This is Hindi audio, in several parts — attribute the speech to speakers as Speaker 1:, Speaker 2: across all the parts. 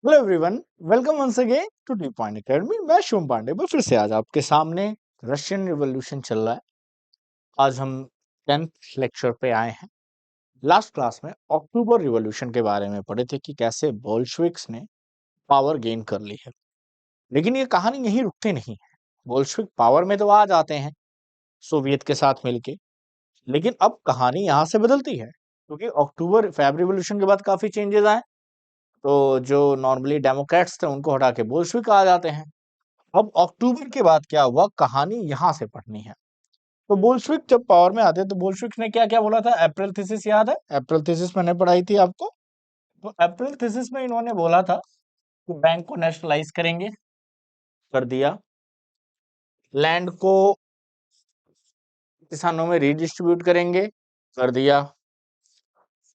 Speaker 1: Hello everyone, welcome once again to the point academy. मैं शुभम पांडे फिर से आज आपके सामने रशियन रिवॉल्यूशन चल रहा है। आज हम 10th लेक्चर पे आए हैं। लास्ट क्लास में अक्टूबर रिवॉल्यूशन के बारे में पढ़े थे कि कैसे बोल्शेविक्स ने पावर गेन कर ली है। लेकिन ये कहानी यहीं रुकती नहीं है। बोल्शेविक पावर में तो आ जाते हैं सोवियत के साथ मिलके, लेकिन अब कहानी यहाँ से बदलती है क्योंकि अक्टूबर फैब रिवॉल्यूशन के बाद काफी चेंजेस आए। तो जो नॉर्मली डेमोक्रेट्स थे उनको हटा के बोल्शेविक आ जाते हैं। अब अक्टूबर के बाद क्या हुआ, कहानी यहां से पढ़नी है। तो बोल्शेविक जब पावर में आते तो बोल्शेविक ने क्या क्या बोला था? अप्रैल थीसिस याद है? अप्रैल थीसिस मैंने पढ़ाई थी आपको। तो अप्रैल थीसिस में इन्होंने बोला था कि बैंक को नेशनलाइज करेंगे, कर दिया। लैंड को किसानों में रीडिस्ट्रीब्यूट करेंगे, कर दिया।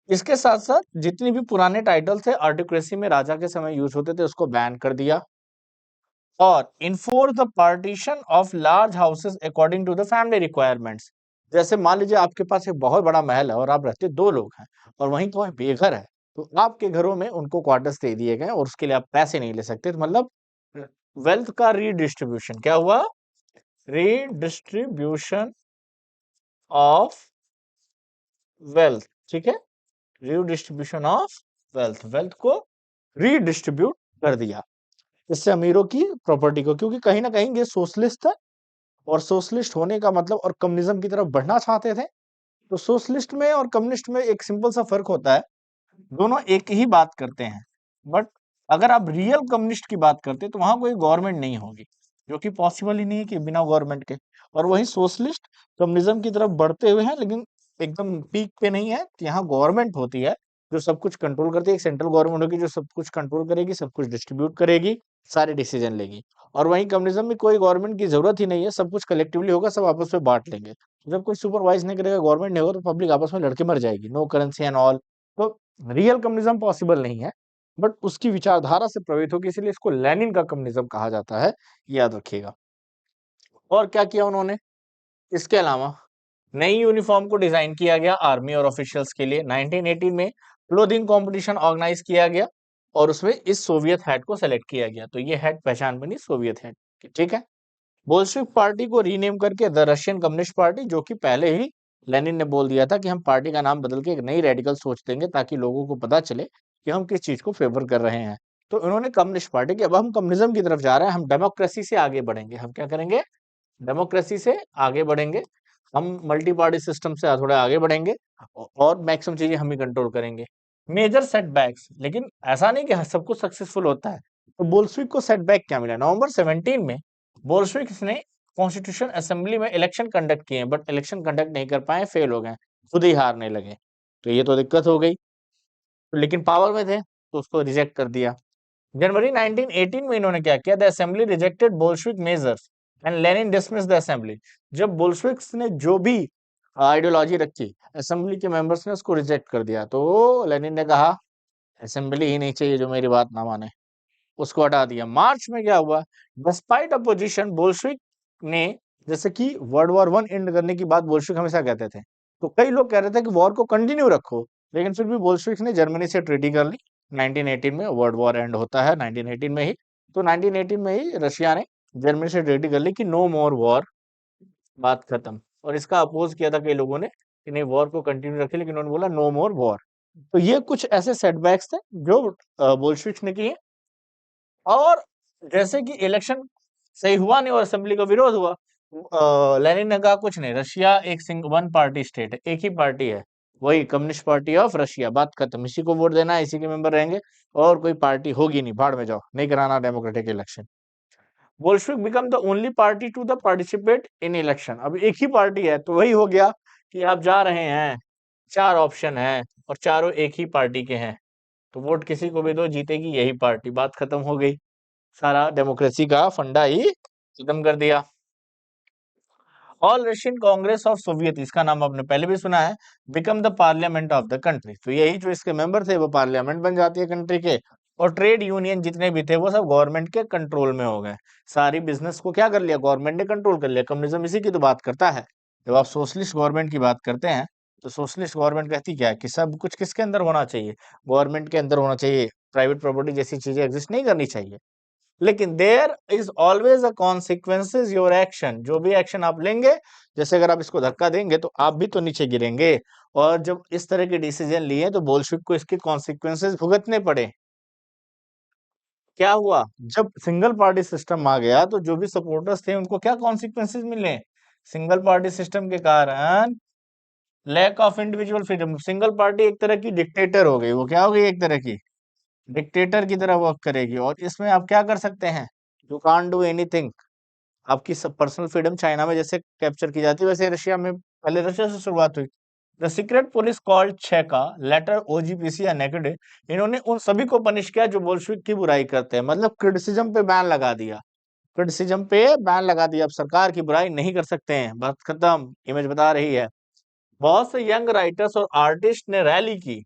Speaker 1: इसके साथ साथ जितनी भी पुराने टाइटल थे आर्टिक्रेसी में राजा के समय यूज होते थे उसको बैन कर दिया। और enforce the partition of large houses according to the family requirements. जैसे मान लीजिए आपके पास एक बहुत बड़ा महल है और आप रहते 2 लोग हैं और वहीं कोई बेघर है, तो आपके घरों में उनको क्वार्टर्स दे दिए गए और उसके लिए आप पैसे नहीं ले सकते। तो मतलब वेल्थ का रीडिस्ट्रीब्यूशन क्या हुआ? रीडिस्ट्रीब्यूशन ऑफ वेल्थ, ठीक है। रीडिस्ट्रीब्यूशन ऑफ वेल्थ, वेल्थ को रीडिस्ट्रीब्यूट कर दिया इससे अमीरों की प्रॉपर्टी को, क्योंकि कहीं ना कहीं ये सोशलिस्ट है और सोशलिस्ट होने का मतलब और कम्युनिज्म की तरफ बढ़ना चाहते थे। तो सोशलिस्ट में और कम्युनिस्ट में एक सिंपल सा फर्क होता है, दोनों एक ही बात करते हैं। बट अगर आप रियल कम्युनिस्ट की बात करते हैं तो वहां कोई गवर्नमेंट नहीं होगी, जो कि पॉसिबल ही नहीं है कि बिना गवर्नमेंट के। और वही सोशलिस्ट कम्युनिज्म की तरफ बढ़ते हुए हैं, लेकिन एकदम पीक पे नहीं है। यहाँ गवर्नमेंट होती है जो सब कुछ कंट्रोल करती है, एक सेंट्रल गवर्नमेंट होगी जो सब कुछ कंट्रोल करेगी, सब कुछ डिस्ट्रीब्यूट करेगी, सारे डिसीजन लेगी। और वहीं कम्युनिज्म में कोई गवर्नमेंट की जरूरत ही नहीं है, सब कुछ कलेक्टिवली होगा, सब आपस में बांट लेंगे। जब कोई सुपरवाइज नहीं करेगा, गवर्नमेंट नहीं होगा, तो पब्लिक आपस में लड़के मर जाएगी, नो करेंसी एंड ऑल। तो रियल कम्युनिज्म पॉसिबल नहीं है, बट उसकी विचारधारा से प्रभावित होगी, इसीलिए इसको लेनिन का कम्युनिज्म कहा जाता है, याद रखिएगा। और क्या किया उन्होंने इसके अलावा? नई यूनिफॉर्म को डिजाइन किया गया आर्मी और ऑफिशियल्स के लिए। 1918 में क्लोथिंग कंपटीशन ऑर्गेनाइज किया गया और उसमें इस सोवियत हैट को सेलेक्ट किया गया, तो ये हैट पहचान बनी सोवियत हैट की, ठीक है। बोल्शेविक पार्टी को रीनेम करके द रशियन कम्युनिस्ट पार्टी, जो कि पहले ही लेनिन ने बोल दिया था कि हम पार्टी का नाम बदल के एक नई रेडिकल सोच देंगे ताकि लोगों को पता चले कि हम किस चीज को फेवर कर रहे हैं। तो उन्होंने कम्युनिस्ट पार्टी की, अब हम कम्युनिज्म की तरफ जा रहे हैं, हम डेमोक्रेसी से आगे बढ़ेंगे। हम क्या करेंगे? डेमोक्रेसी से आगे बढ़ेंगे, हम मल्टी पार्टी सिस्टम से थोड़ा आगे बढ़ेंगे और मैक्सिमम चीजें हम ही कंट्रोल करेंगे। मेजर सेटबैक्स, लेकिन ऐसा नहीं कि सब कुछ सक्सेसफुल होता है। तो बोल्शेविक को सेटबैक क्या मिला? नवंबर 17 में बोल्शेविक्स ने कॉन्स्टिट्यूशन असेंबली में इलेक्शन कंडक्ट किए, बट इलेक्शन कंडक्ट नहीं कर पाए, फेल हो गए, खुद ही हारने लगे। तो ये तो दिक्कत हो गई। तो लेकिन पावर में थे तो उसको रिजेक्ट कर दिया। जनवरी 1918 में इन्होंने क्या किया? The assembly rejected Bolshevik measures and Lenin dismiss the assembly. जब बोल्शेविक्स ने जो भी आइडियोलॉजी रखी, असेंबली के मेंबर्स ने उसको रिजेक्ट कर दिया, तो लेनिन ने कहा असेंबली ही नहीं चाहिए जो मेरी बात ना माने, उसको हटा दिया। मार्च में क्या हुआ? डिस्पाइट अपोजिशन बोल्शेविक ने, जैसे कि वर्ल्ड वॉर 1 एंड करने की बात बोल्शेविक हमेशा कहते थे, तो कई लोग कह रहे थे कि वॉर को कंटिन्यू रखो, लेकिन फिर भी बोल्शेविक ने जर्मनी से ट्रीटी कर ली। 1918 में वर्ल्ड वॉर एंड होता है, 1918 में ही। तो 1918 में ही रशिया ने जर्मनी से ट्रीटी कर ली कि नो मोर वॉर, बात खत्म। और इसका अपोज किया था कई लोगों ने कि नहीं वॉर को कंटिन्यू रखे, लेकिन उन्होंने बोला नो मोर वॉर। तो ये कुछ ऐसे सेटबैक्स थे जो बोल्शेविक्स ने किए। और जैसे कि इलेक्शन सही हुआ नहीं और असेंबली का विरोध हुआ, लेनिन ने कहा कुछ नहीं, रशिया एक वन पार्टी स्टेट है, एक ही पार्टी है, वही कम्युनिस्ट पार्टी ऑफ रशिया, बात खत्म, इसी को वोट देना है, इसी के मेंबर रहेंगे और कोई पार्टी होगी नहीं, भाड़ में जाओ, नहीं कराना democratic election. Bolshevik become the only party to the participate in election. अब एक ही पार्टी है तो वही हो गया कि आप जा रहे हैं, 4 ऑप्शन है और चारों एक ही पार्टी के हैं, तो वोट किसी को भी दो, जीतेगी यही पार्टी, बात खत्म हो गई। सारा डेमोक्रेसी का फंडा ही खत्म कर दिया। All Russian Congress of Soviet, इसका नाम आपने पहले भी सुना है, become the parliament of the country. तो यही जो इसके मेंबर थे वो पार्लियामेंट बन जाती है कंट्री के। और ट्रेड यूनियन जितने भी थे वो सब गवर्नमेंट के कंट्रोल में हो गए। सारी बिजनेस को क्या कर लिया? गवर्नमेंट ने कंट्रोल कर लिया। कम्युनिज्म इसी की तो बात करता है। जब आप सोशलिस्ट गवर्नमेंट की बात करते हैं तो सोशलिस्ट गवर्नमेंट कहती क्या है कि सब कुछ किसके अंदर होना चाहिए? गवर्नमेंट के अंदर होना चाहिए। प्राइवेट प्रॉपर्टी जैसी चीजें एग्जिस्ट नहीं करनी चाहिए, लेकिन there is always a consequences your action. जो भी एक्शन आप लेंगे, जैसे अगर आप इसको धक्का देंगे तो आप भी तो नीचे गिरेंगे, और जब इस तरह के डिसीजन लिए तो बोल्शेविक को इसके कॉन्सिक्वेंसेज भुगतने पड़े। क्या हुआ, जब सिंगल पार्टी सिस्टम आ गया तो जो भी सपोर्टर्स थे उनको क्या कॉन्सिक्वेंसेज मिले, सिंगल पार्टी सिस्टम के कारण lack of individual freedom. Single party एक तरह की डिक्टेटर हो गई, वो क्या हो गई, एक तरह की डिक्टेटर की तरह वर्क करेगी, और इसमें आप क्या कर सकते हैं, यू कांट डू एनीथिंग। आपकी सब पर्सनल फ्रीडम चाइना में जैसे कैप्चर की जाती है, वैसे रशिया में, पहले रशिया से शुरुआत हुई। The secret police called Cheka later OGPU naked, इन्होंने उन सभी को पनिश किया जो बोल्शेविक की बुराई करते हैं, मतलब क्रिटिसिज्म पे बैन लगा दिया, क्रिटिसिज्म पे बैन लगा दिया, अब सरकार की बुराई नहीं कर सकते हैं, बात खत्म, इमेज बता रही है। बहुत से यंग राइटर्स और आर्टिस्ट ने रैली की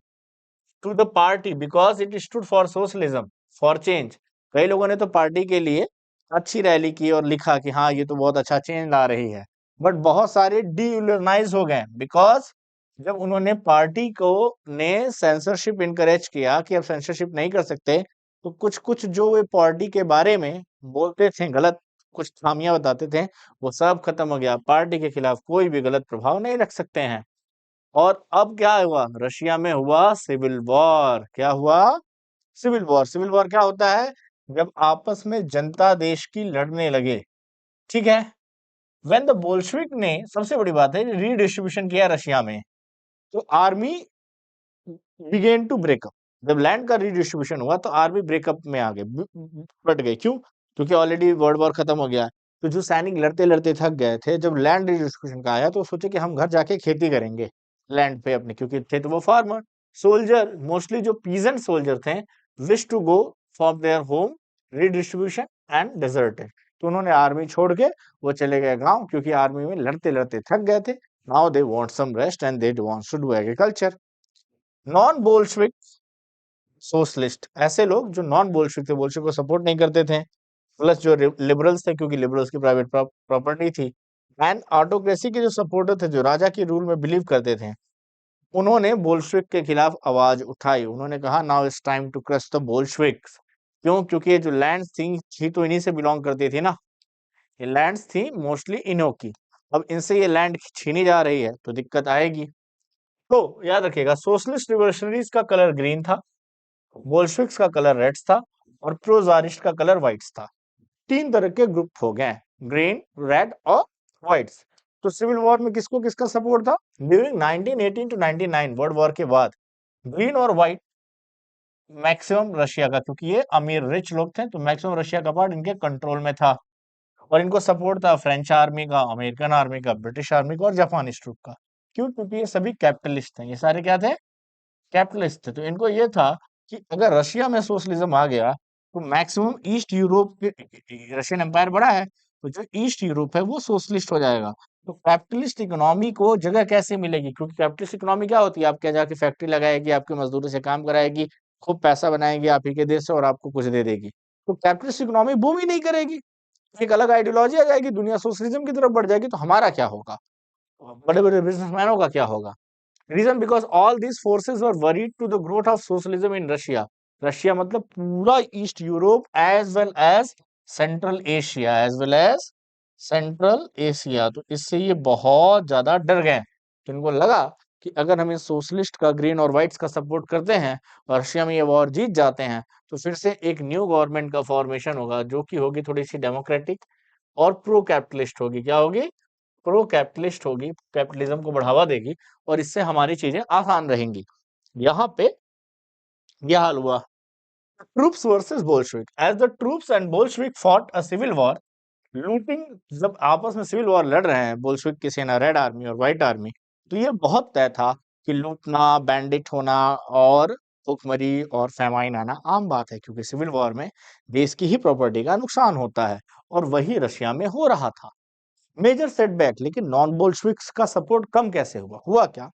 Speaker 1: to the party because it stood for socialism for change. कई लोगों ने तो पार्टी के लिए अच्छी रैली की और लिखा कि हाँ ये तो बहुत अच्छा चेंज ला रही है, बट बहुत सारे डीयूलनाइज हो गए बिकॉज जब उन्होंने पार्टी को ने सेंसरशिप इनकरेज किया कि अब सेंसरशिप नहीं कर सकते, तो कुछ कुछ जो वे पार्टी के बारे में बोलते थे गलत, कुछ खामियां बताते थे, वो सब खत्म हो गया। पार्टी के खिलाफ कोई भी गलत प्रभाव नहीं रख सकते हैं। और अब क्या हुआ, रशिया में हुआ सिविल वॉर। क्या हुआ, सिविल वॉर। सिविल वॉर क्या होता है, जब आपस में जनता देश की लड़ने लगे, ठीक है। व्हेन द बोल्शेविक ने, सबसे बड़ी बात है, रीडिस्ट्रीब्यूशन किया रशिया में, तो आर्मी बिगेन टू ब्रेकअप। जब लैंड का रीडिस्ट्रीब्यूशन हुआ तो आर्मी ब्रेकअप में आ गए, बट गए, क्यों, क्योंकि ऑलरेडी वर्ल्ड वॉर खत्म हो गया। तो जो सैनिक लड़ते लड़ते थक गए थे, जब लैंड रीडिस्ट्रीब्यूशन का आया तो सोचे कि हम घर जाके खेती करेंगे लैंड पे अपने, क्योंकि थे तो वो फार्मर। सोल्जर, मोस्टली जो पीजेंट सोल्जर थे, wish to go from there home, redistribution and deserted, तो उन्होंने आर्मी छोड़ के वो चले गए गांव, क्योंकि आर्मी में लड़ते लड़ते थक गए थे। Now they want some rest and they want to do agriculture. Non Bolshevik socialist, ऐसे लोग जो नॉन बोल्शेविक थे, बोल्शेविक को सपोर्ट नहीं करते थे, प्लस जो लिबरल्स थे, क्योंकि लिबरल्स की प्राइवेट प्रॉपर्टी थी, एंड ऑटोक्रेसी के जो सपोर्टर थे, जो राजा की रूल में बिलीव करते थे, उन्होंने बोल्शेविक के खिलाफ आवाज उठाई। उन्होंने कहा now it's time to crush the Bolsheviks. क्यों, क्योंकि ये जो लैंड थी तो इन्हीं से बिलोंग करती थी ना, ये लैंड्स थी मोस्टली इन्हों की। अब इनसे ये लैंड छीनी जा रही है तो दिक्कत आएगी। तो याद रखिएगा, सोशलिस्ट रिवोल्यूशनरीज का कलर ग्रीन था, बोल्शेविक्स का कलर रेड्स था, और प्रोजारिस्ट का कलर व्हाइट्स था। तीन तरह के ग्रुप हो गए, ग्रीन, रेड और व्हाइट्स। तो सिविल वॉर में किसको किसका सपोर्ट था, ड्यूरिंग 1918 टू 99 वर्ल्ड वॉर के बाद ग्रीन और व्हाइट मैक्सिमम रशिया का, क्योंकि ये अमीर रिच लोग थे, तो मैक्सिमम रशिया का पार्ट इनके कंट्रोल में था, और इनको सपोर्ट था फ्रेंच आर्मी का, अमेरिकन आर्मी का, ब्रिटिश आर्मी का और जापानी ट्रूप का। क्यों, क्योंकि ये सभी कैपिटलिस्ट थे, ये सारे क्या थे, कैपिटलिस्ट थे। तो इनको ये था कि अगर रशिया में सोशलिज्म आ गया तो मैक्सिमम ईस्ट यूरोप के, रशियन एम्पायर बड़ा है, तो जो ईस्ट यूरोप है वो सोशलिस्ट हो जाएगा। तो कैपिटलिस्ट इकोनॉमी को जगह कैसे मिलेगी, क्योंकि कैपिटलिस्ट इकोनॉमी क्या होती है, आप क्या जाके फैक्ट्री लगाएगी, आपके मजदूरों से काम कराएगी, खूब पैसा बनाएगी आप ही के देश से, और आपको कुछ दे देगी। तो कैपिटलिस्ट इकोनॉमी बूम ही नहीं करेगी, एक अलग आइडियोलॉजी आ जाएगी, दुनिया सोशलिज्म की तरफ बढ़ जाएगी, तो हमारा क्या होगा, बड़े बड़े बिजनेसमैनों का क्या होगा। Reason because all these forces were worried to the growth of socialism in Russia. Russia मतलब पूरा east Europe as well as Central Asia, as well as Central Asia. तो इससे ये बहुत ज्यादा डर गए, तो इनको लगा कि अगर हम इस सोशलिस्ट का, ग्रीन और व्हाइट्स का सपोर्ट करते हैं और रशिया में ये वॉर जीत जाते हैं, तो फिर से एक न्यू गवर्नमेंट का फॉर्मेशन होगा, जो कि होगी थोड़ी सी डेमोक्रेटिक और प्रो कैपिटलिस्ट होगी। क्या होगी, प्रो कैपिटलिस्ट होगी, कैपिटलिज्म को बढ़ावा देगी, और इससे हमारी चीजें आसान रहेंगी। यहाँ पे यह हाल हुआ, troops versus Bolshevik. As the troops and Bolshevik fought a civil war, looting, जब आपस में सिविल वॉर लड़ रहे हैं बोल्शेविक की सेना, रेड आर्मी और व्हाइट आर्मी, तो ये बहुत तय था कि लूटना, बैंडिट होना और भुखमरी और फैमाइन आना आम बात है, क्योंकि सिविल वॉर में देश की ही प्रॉपर्टी का नुकसान होता है, और वही रशिया में हो रहा था। मेजर सेटबैक, लेकिन नॉन बोल्शेविक्स का सपोर्ट कम कैसे हुआ, हुआ क्या,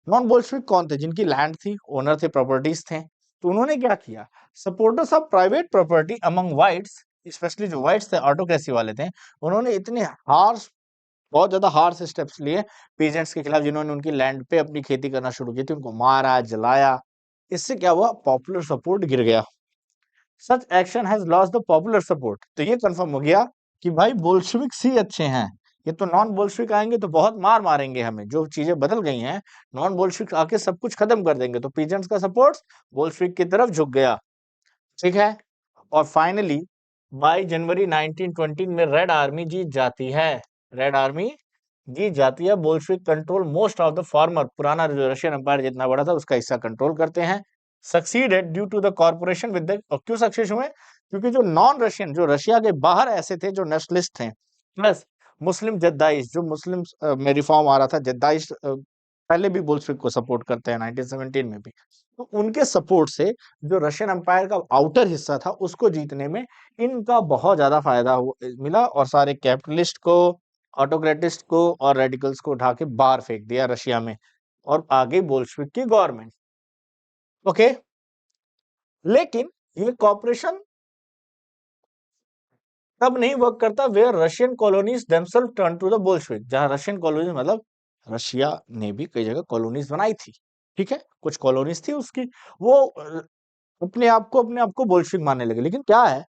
Speaker 1: नॉन बोल्शेविक कौन थे, जिनकी लैंड थी, ओनर थे, प्रॉपर्टीज थे, तो उन्होंने क्या किया, supporters of private property among whites, specially जो व्हाइट्स थे, ऑटोक्रेसी वाले थे, उन्होंने इतने हार्श, बहुत ज्यादा हार्श स्टेप्स लिए पीजेंट्स के खिलाफ, जिन्होंने उनकी लैंड पे अपनी खेती करना शुरू की थी, उनको मारा, जलाया। इससे क्या हुआ, पॉपुलर सपोर्ट गिर गया। Such action has lost the popular support. तो ये कंफर्म हो गया कि भाई बोल्शेविक्स ही अच्छे हैं, ये तो नॉन बोल्शेविक आएंगे तो बहुत मार मारेंगे हमें, जो चीजें बदल गई हैं नॉन बोल्शेविक आके सब कुछ खत्म कर देंगे। तो पीजेंट्स का सपोर्ट बोल्शेविक की तरफ झुक गया, ठीक है। और फाइनली बाई जनवरी 1920 में रेड आर्मी जीत जाती है, रेड आर्मी जीत जाती है। Bolshevik control most of the former, पुराना जो रशियन एम्पायर जितना बड़ा था उसका हिस्सा कंट्रोल करते हैं। Succeeded due to the corporation with the, और क्यों सक्सेस हुए? क्योंकि जो नॉन रशियन, जो रशिया के बाहर ऐसे थे जो नेशनलिस्ट थे, प्लस मुस्लिम जद्दाइश, जो मुस्लिम में रिफॉर्म आ रहा था, जद्दाइश पहले भी बोल्शेविक को सपोर्ट करते हैं 1917 में भी, तो उनके सपोर्ट से जो रशियन एम्पायर का आउटर हिस्सा था उसको जीतने में इनका बहुत ज्यादा फायदा मिला, और सारे कैपिटलिस्ट को, ऑटोक्रेटिस्ट को और रेडिकल्स को उठा के बाहर फेंक दिया रशिया में, और आगे बोल्शेविक की गवर्नमेंट। ओके, लेकिन ये कॉपरेशन तब नहीं वर्क करता where Russian colonies themselves turn to the Bolshevik, जहां रशियन कॉलोनीज मतलब रशिया ने भी कई जगह कॉलोनीज बनाई थी, ठीक है, कुछ कॉलोनीज थी उसकी, वो अपने आप को बोल्शेविक मानने लगे। लेकिन क्या है,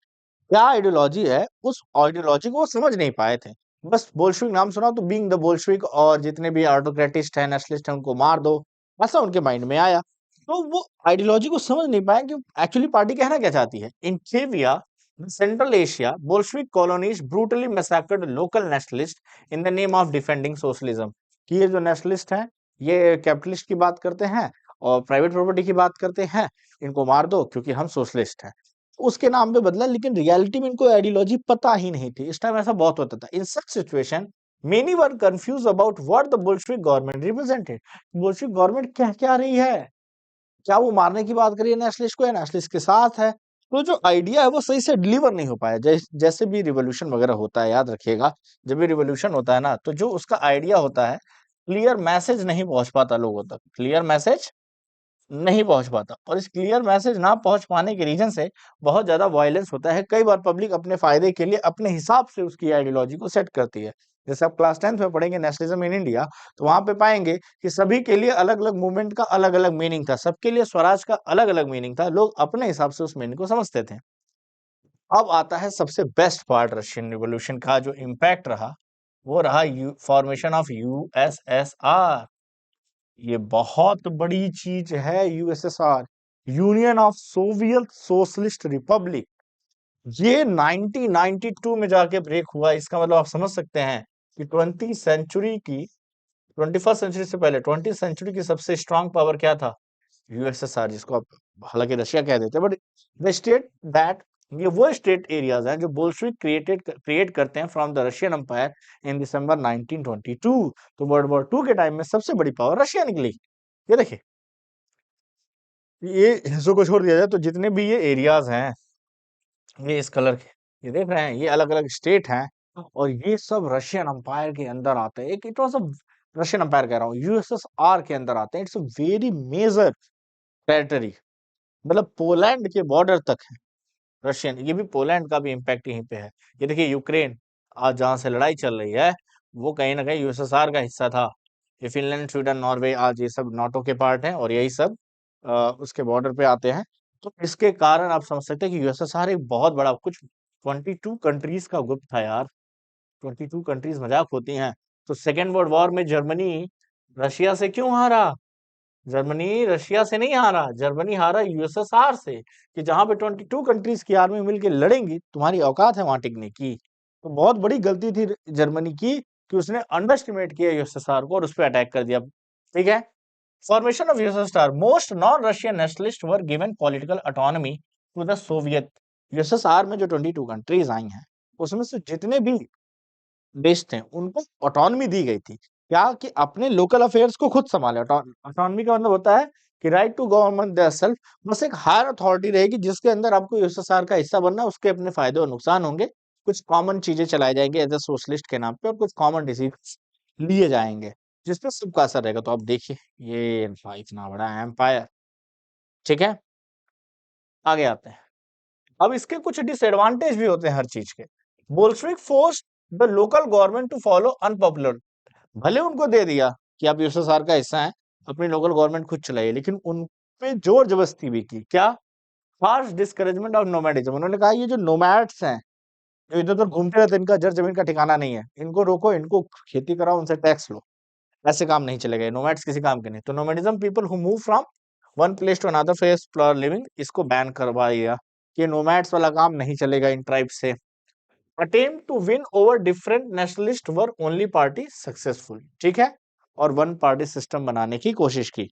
Speaker 1: क्या आइडियोलॉजी है, उस आइडियोलॉजी को वो समझ नहीं पाए थे। बस बोल्शेविक नाम सुना तो बीइंग द बोल्शेविक और जितने भी ऑटोक्रेटिस्ट है, नेशनलिस्ट है, उनको मार दो, ऐसा उनके माइंड में आया। तो वो आइडियोलॉजी को समझ नहीं पाए कि एक्चुअली पार्टी कहना क्या चाहती है। In Chechnya, central Asia, Bolshevik colonies brutally massacred local nationalist in the name of defending socialism. कि ये जो नेशनलिस्ट हैं, ये कैपिटलिस्ट की बात करते हैं और प्राइवेट प्रॉपर्टी की बात करते हैं, इनको मार दो क्योंकि हम सोशलिस्ट हैं, उसके नाम पे बदला। लेकिन रियलिटी में इनको आइडियोलॉजी पता ही नहीं थी। इस टाइम ऐसा बहुत होता था। In such situation many were confused about what the Bolshevik government represented. Bolshevik government कह क्या रही है, क्या वो मारने की बात करिए नेशनलिस्ट को, या नेशनलिस्ट के साथ है। तो जो आइडिया है वो सही से डिलीवर नहीं हो पाया। जैसे भी रिवोल्यूशन वगैरह होता है, याद रखिएगा, जब भी रिवोल्यूशन होता है ना, तो जो उसका आइडिया होता है, क्लियर मैसेज नहीं पहुंच पाता लोगों तक, क्लियर मैसेज नहीं पहुंच पाता, और इस क्लियर मैसेज ना पहुंच पाने के रीजन से बहुत ज्यादा वायलेंस होता है। कई बार पब्लिक अपने फायदे के लिए अपने हिसाब से उसकी आइडियोलॉजी को सेट करती है। जैसे आप क्लास 10th में पढ़ेंगे नेशनलिज्म इन इंडिया, तो वहां पे पाएंगे कि सभी के लिए अलग अलग मूवमेंट का अलग अलग मीनिंग था, सबके लिए स्वराज का अलग अलग मीनिंग था, लोग अपने हिसाब से उस मीनिंग को समझते थे। अब आता है सबसे बेस्ट पार्ट रशियन रिवोल्यूशन का, जो इम्पैक्ट रहा वो रहा फॉर्मेशन ऑफ यूएसएसआर। ये बहुत बड़ी चीज है USSR, union of Soviet socialist Republic. ये 1992 में जाके ब्रेक हुआ। इसका मतलब आप समझ सकते हैं कि 21st सेंचुरी से पहले 20th सेंचुरी की सबसे स्ट्रांग पावर क्या था? यूएसएसआर, जिसको आप हालांकि रशिया कह देते हैं, बट द स्टेट दैट, ये वो स्टेट एरियाज हैं जो बोल्शेविक क्रिएट करते हैं from the Russian empire in December 1922। तो वर्ल्ड वॉर 2 के टाइम में सबसे बड़ी पावर रशिया निकली। ये देखिए, ये हिस्सों को छोड़ दिया जाए तो जितने भी ये एरियाज हैं, ये इस कलर के, ये देख रहे हैं, ये अलग अलग स्टेट हैं, और ये सब रशियन एम्पायर के अंदर आते हैं। एक it was a Russian empire कह रहा हूँ, यूएसएसआर के अंदर आते हैं। It's a very major territory, मतलब पोलैंड के बॉर्डर तक है रशियन। ये भी पोलैंड का भी इम्पैक्ट यहीं पे है। ये देखिए, यूक्रेन आज जहां से लड़ाई चल रही है, वो कहीं ना कहीं यूएसएसआर का हिस्सा था। ये फिनलैंड, स्वीडन, नॉर्वे, आज ये सब नाटो के पार्ट हैं, और यही सब उसके बॉर्डर पे आते हैं। तो इसके कारण आप समझ सकते हैं कि यूएसएसआर एक बहुत बड़ा, कुछ 22 कंट्रीज का ग्रुप था यार। 22 कंट्रीज मजाक होती हैं। तो सेकेंड वर्ल्ड वॉर में जर्मनी रशिया से क्यों हारा? जर्मनी रशिया से नहीं हारा, जर्मनी हारा यूएसएसआर से, कि जहां पे 22 कंट्रीज की आर्मी मिलकर लड़ेंगी, तुम्हारी औकात है वहां टिकने की। तो बहुत बड़ी गलती थी जर्मनी की कि उसने अंडर एस्टिमेट किया यूएसएसआर को और उस पर अटैक कर दिया, ठीक है। Formation of USSR, most non Russian nationalist were given political autonomy to the Soviet. USSR में जो 22 कंट्रीज आई हैं, उसमें से जितने भी देश थे उनको ऑटोनॉमी दी गई थी। क्या? कि अपने लोकल अफेयर्स को खुद संभाले। ऑटोनॉमी का मतलब होता है कि right to government there self. बस एक हायर अथॉरिटी रहेगी जिसके अंदर आपको यूएसएसआर का हिस्सा बनना है, उसके अपने फायदे और नुकसान होंगे, कुछ कॉमन चीजें चलाई जाएंगी एज ए सोशलिस्ट के नाम पे, और कुछ कॉमन डिसीजन लिए जाएंगे जिसपे सबका असर रहेगा। तो आप देखिए, ये भाई इतना बड़ा एम्पायर, ठीक है। आगे आते हैं। अब इसके कुछ डिसएडवांटेज भी होते हैं हर चीज के। Bolshevik force the local government to follow unpopular. भले उनको दे दिया कि आप यूएसएसआर का हिस्सा हैं, अपनी लोकल गवर्नमेंट खुद चलाइए, लेकिन उन पे जोर जबरदस्ती भी की। क्या? हार्श डिस्करेजमेंट ऑफ नोमैडिज्म, उन्होंने कहा ये जो नोमैड्स हैं, जो इधर उधर घूमते रहते हैं, इनका जड़ जमीन का ठिकाना नहीं है, इनको रोको, इनको खेती कराओ, उनसे टैक्स लो, ऐसे काम नहीं चलेगा, नोमैड्स किसी काम के नहीं। तो nomadism people who move from one place to another place for living, इसको बैन करवाइएगा कि नोमैड्स वाला काम नहीं चलेगा इन ट्राइब से। Attempt to win over different nationalist were only party successful, ठीक है, और वन पार्टी सिस्टम बनाने की कोशिश की,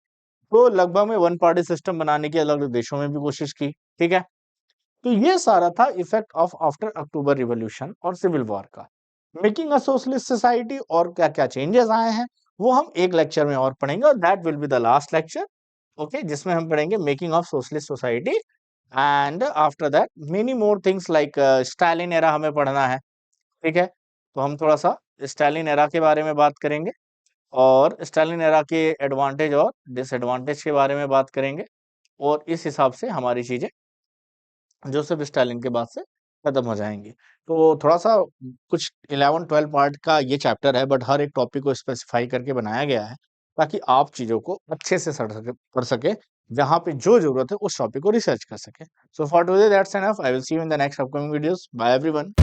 Speaker 1: तो लगभग में वन पार्टी सिस्टम बनाने की अलग अलग देशों में भी कोशिश की, ठीक है। तो ये सारा था effect of after October revolution और सिविल वॉर का। मेकिंग अ सोशलिस्ट सोसाइटी और क्या क्या चेंजेस आए हैं वो हम एक लेक्चर में और पढ़ेंगे, और that will be the last lecture, okay, जिसमें हम पढ़ेंगे making of socialist society, and after that many more things like Stalin era हमें पढ़ना है, ठीक है। तो हम थोड़ा सा स्टालिन एरा के बारे में बात करेंगे, और स्टालिन एरा के एडवांटेज और डिसएडवांटेज के बारे में बात करेंगे, और इस हिसाब से हमारी चीजें जोसेफ स्टालिन के बाद से खत्म हो जाएंगी। तो थोड़ा सा कुछ 11-12 पार्ट का ये चैप्टर है, बट हर एक टॉपिक को स्पेसिफाई करके बनाया गया है ताकि आप चीजों को अच्छे से पढ़ सके, जहां पे जो जरूरत है उस टॉपिक को रिसर्च कर सके। So for today that's enough, I will see you in the next upcoming videos, bye everyone.